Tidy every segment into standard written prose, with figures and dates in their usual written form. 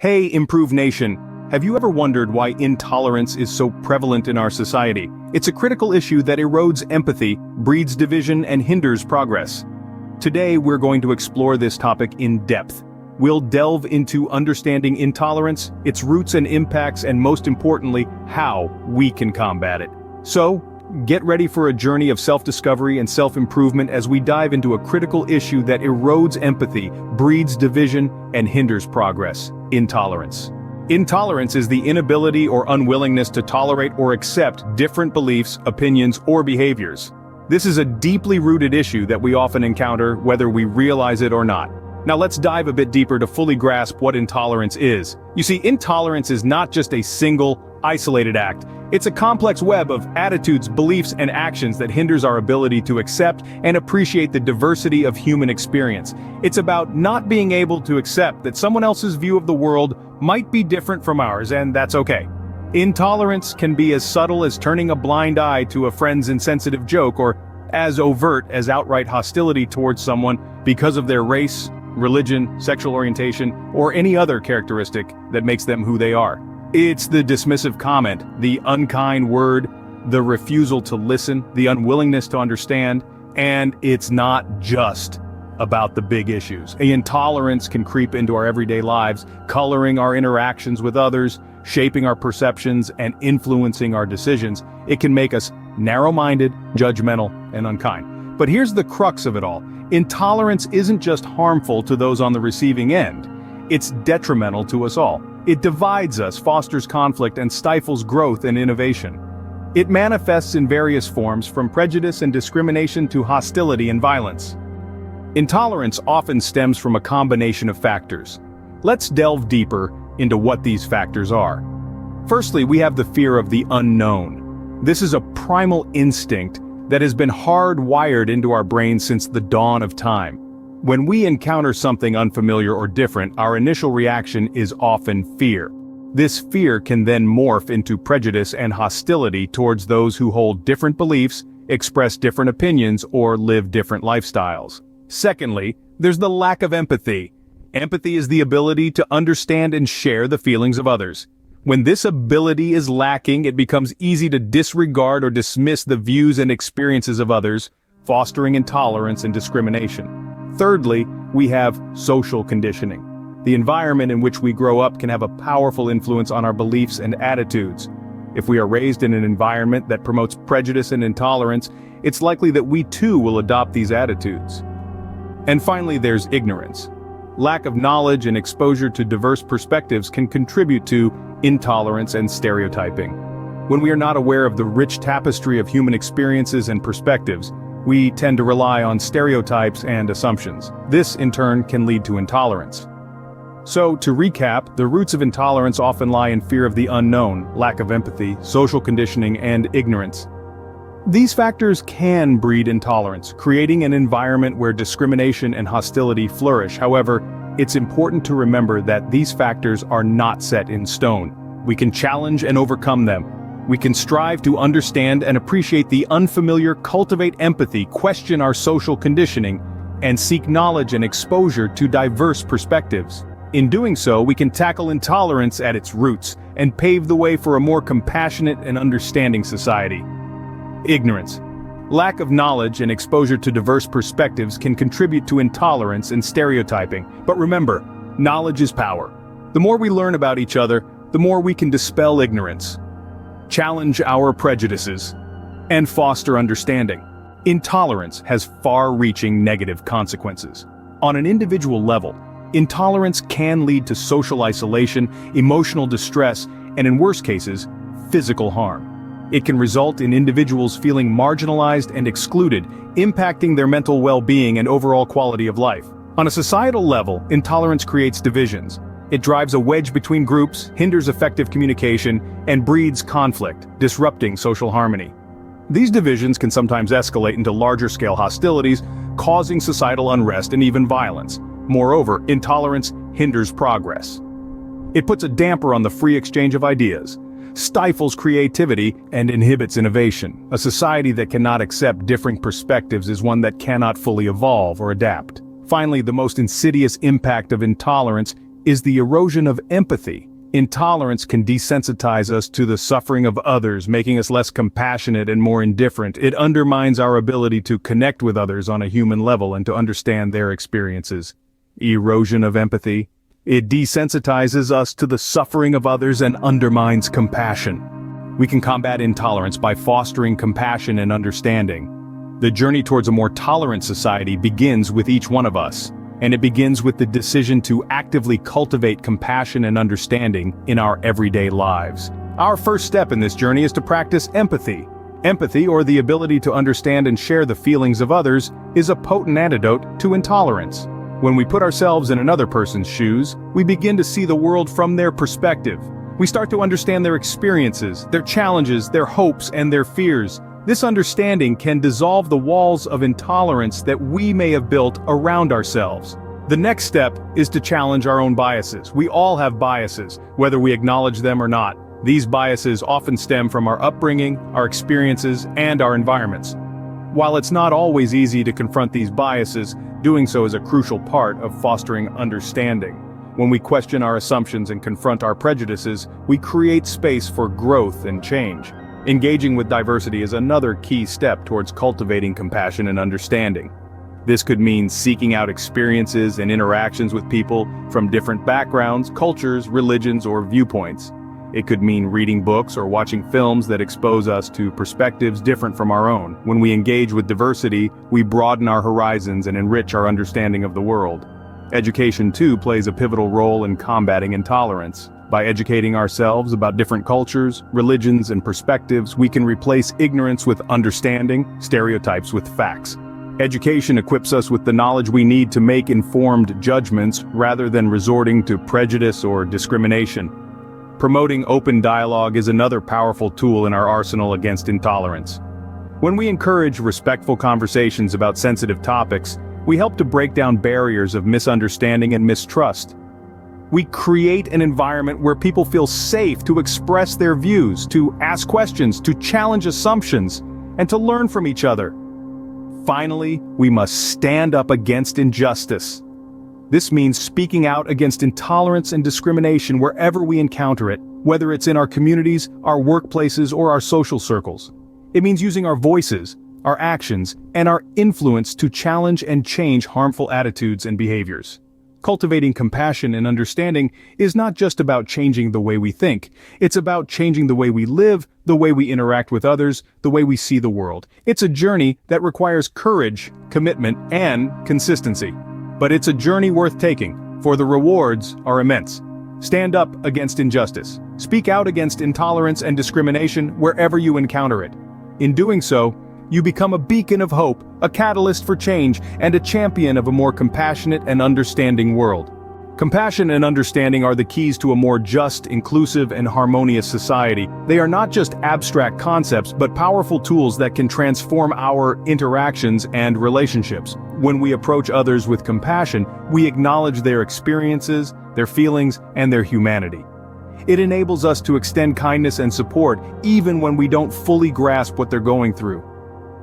Hey, ImproveNation! Have you ever wondered why intolerance is so prevalent in our society? It's a critical issue that erodes empathy, breeds division, and hinders progress. Today, we're going to explore this topic in depth. We'll delve into understanding intolerance, its roots and impacts, and most importantly, how we can combat it. So, get ready for a journey of self-discovery and self-improvement as we dive into a critical issue that erodes empathy, breeds division, and hinders progress: intolerance. Intolerance is the inability or unwillingness to tolerate or accept different beliefs, opinions, or behaviors. This is a deeply rooted issue that we often encounter, whether we realize it or not. Now let's dive a bit deeper to fully grasp what intolerance is. You see, intolerance is not just a single, isolated act. It's a complex web of attitudes, beliefs, and actions that hinders our ability to accept and appreciate the diversity of human experience. It's about not being able to accept that someone else's view of the world might be different from ours, and that's okay. Intolerance can be as subtle as turning a blind eye to a friend's insensitive joke, or as overt as outright hostility towards someone because of their race, religion, sexual orientation, or any other characteristic that makes them who they are. It's the dismissive comment, the unkind word, the refusal to listen, the unwillingness to understand, and it's not just about the big issues. Intolerance can creep into our everyday lives, coloring our interactions with others, shaping our perceptions, and influencing our decisions. It can make us narrow-minded, judgmental, and unkind. But here's the crux of it all. Intolerance isn't just harmful to those on the receiving end. It's detrimental to us all. It divides us, fosters conflict, and stifles growth and innovation. It manifests in various forms, from prejudice and discrimination to hostility and violence. Intolerance often stems from a combination of factors. Let's delve deeper into what these factors are. Firstly, we have the fear of the unknown. This is a primal instinct that has been hardwired into our brains since the dawn of time. When we encounter something unfamiliar or different, our initial reaction is often fear. This fear can then morph into prejudice and hostility towards those who hold different beliefs, express different opinions, or live different lifestyles. Secondly, there's the lack of empathy. Empathy is the ability to understand and share the feelings of others. When this ability is lacking, it becomes easy to disregard or dismiss the views and experiences of others, fostering intolerance and discrimination. Thirdly, we have social conditioning. The environment in which we grow up can have a powerful influence on our beliefs and attitudes. If we are raised in an environment that promotes prejudice and intolerance, it's likely that we too will adopt these attitudes. And finally, there's ignorance. Lack of knowledge and exposure to diverse perspectives can contribute to intolerance and stereotyping. When we are not aware of the rich tapestry of human experiences and perspectives, we tend to rely on stereotypes and assumptions. This, in turn, can lead to intolerance. So, to recap, the roots of intolerance often lie in fear of the unknown, lack of empathy, social conditioning, and ignorance. These factors can breed intolerance, creating an environment where discrimination and hostility flourish. However, it's important to remember that these factors are not set in stone. We can challenge and overcome them. We can strive to understand and appreciate the unfamiliar, cultivate empathy, question our social conditioning, and seek knowledge and exposure to diverse perspectives. In doing so, we can tackle intolerance at its roots and pave the way for a more compassionate and understanding society. Ignorance. Lack of knowledge and exposure to diverse perspectives can contribute to intolerance and stereotyping. But remember, knowledge is power. The more we learn about each other, the more we can dispel ignorance, challenge our prejudices, and foster understanding. Intolerance has far-reaching negative consequences. On an individual level, intolerance can lead to social isolation, emotional distress, and in worse cases, physical harm. It can result in individuals feeling marginalized and excluded, impacting their mental well-being and overall quality of life. On a societal level, intolerance creates divisions. It drives a wedge between groups, hinders effective communication, and breeds conflict, disrupting social harmony. These divisions can sometimes escalate into larger-scale hostilities, causing societal unrest and even violence. Moreover, intolerance hinders progress. It puts a damper on the free exchange of ideas, stifles creativity, and inhibits innovation. A society that cannot accept differing perspectives is one that cannot fully evolve or adapt. Finally, the most insidious impact of intolerance is the erosion of empathy. Intolerance can desensitize us to the suffering of others, making us less compassionate and more indifferent. It undermines our ability to connect with others on a human level and to understand their experiences. Erosion of empathy. It desensitizes us to the suffering of others and undermines compassion. We can combat intolerance by fostering compassion and understanding. The journey towards a more tolerant society begins with each one of us, and it begins with the decision to actively cultivate compassion and understanding in our everyday lives. Our first step in this journey is to practice empathy. Empathy, or the ability to understand and share the feelings of others, is a potent antidote to intolerance. When we put ourselves in another person's shoes, we begin to see the world from their perspective. We start to understand their experiences, their challenges, their hopes, and their fears. This understanding can dissolve the walls of intolerance that we may have built around ourselves. The next step is to challenge our own biases. We all have biases, whether we acknowledge them or not. These biases often stem from our upbringing, our experiences, and our environments. While it's not always easy to confront these biases, doing so is a crucial part of fostering understanding. When we question our assumptions and confront our prejudices, we create space for growth and change. Engaging with diversity is another key step towards cultivating compassion and understanding. This could mean seeking out experiences and interactions with people from different backgrounds, cultures, religions, or viewpoints. It could mean reading books or watching films that expose us to perspectives different from our own. When we engage with diversity, we broaden our horizons and enrich our understanding of the world. Education, too, plays a pivotal role in combating intolerance. By educating ourselves about different cultures, religions, and perspectives, we can replace ignorance with understanding, stereotypes with facts. Education equips us with the knowledge we need to make informed judgments rather than resorting to prejudice or discrimination. Promoting open dialogue is another powerful tool in our arsenal against intolerance. When we encourage respectful conversations about sensitive topics, we help to break down barriers of misunderstanding and mistrust. We create an environment where people feel safe to express their views, to ask questions, to challenge assumptions, and to learn from each other. Finally, we must stand up against injustice. This means speaking out against intolerance and discrimination wherever we encounter it, whether it's in our communities, our workplaces, or our social circles. It means using our voices, our actions, and our influence to challenge and change harmful attitudes and behaviors. Cultivating compassion and understanding is not just about changing the way we think. It's about changing the way we live, the way we interact with others, the way we see the world. It's a journey that requires courage, commitment, and consistency. But it's a journey worth taking, for the rewards are immense. Stand up against injustice. Speak out against intolerance and discrimination wherever you encounter it. In doing so, you become a beacon of hope, a catalyst for change, and a champion of a more compassionate and understanding world. Compassion and understanding are the keys to a more just, inclusive, and harmonious society. They are not just abstract concepts, but powerful tools that can transform our interactions and relationships. When we approach others with compassion, we acknowledge their experiences, their feelings, and their humanity. It enables us to extend kindness and support, even when we don't fully grasp what they're going through.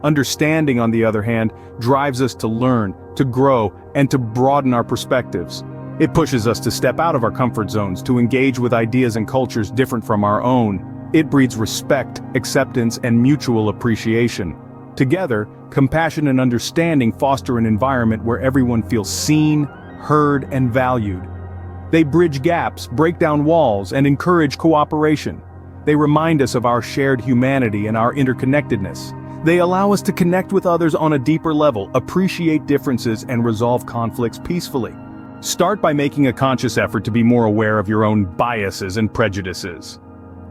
Understanding, on the other hand, drives us to learn, to grow, and to broaden our perspectives. It pushes us to step out of our comfort zones, to engage with ideas and cultures different from our own. It breeds respect, acceptance, and mutual appreciation. Together, compassion and understanding foster an environment where everyone feels seen, heard, and valued. They bridge gaps, break down walls, and encourage cooperation. They remind us of our shared humanity and our interconnectedness. They allow us to connect with others on a deeper level, appreciate differences, and resolve conflicts peacefully. Start by making a conscious effort to be more aware of your own biases and prejudices.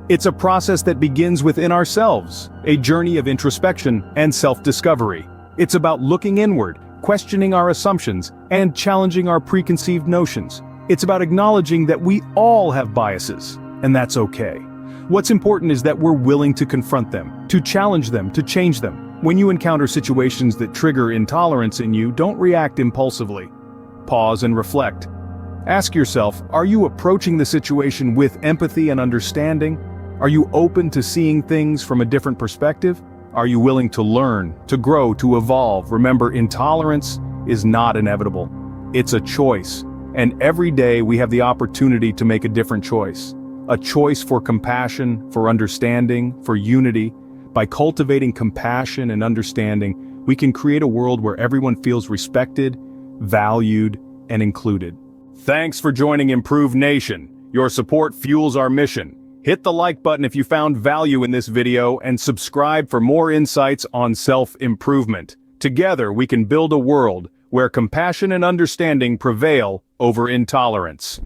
It's a process that begins within ourselves, a journey of introspection and self-discovery. It's about looking inward, questioning our assumptions, and challenging our preconceived notions. It's about acknowledging that we all have biases, and that's okay. What's important is that we're willing to confront them, to challenge them, to change them. When you encounter situations that trigger intolerance in you, don't react impulsively. Pause and reflect. Ask yourself, are you approaching the situation with empathy and understanding? Are you open to seeing things from a different perspective? Are you willing to learn, to grow, to evolve? Remember, intolerance is not inevitable. It's a choice. And every day we have the opportunity to make a different choice. A choice for compassion, for understanding, for unity. By cultivating compassion and understanding, we can create a world where everyone feels respected, valued, and included. Thanks for joining ImproveNation. Your support fuels our mission. Hit the like button if you found value in this video and subscribe for more insights on self-improvement. Together we can build a world where compassion and understanding prevail over intolerance.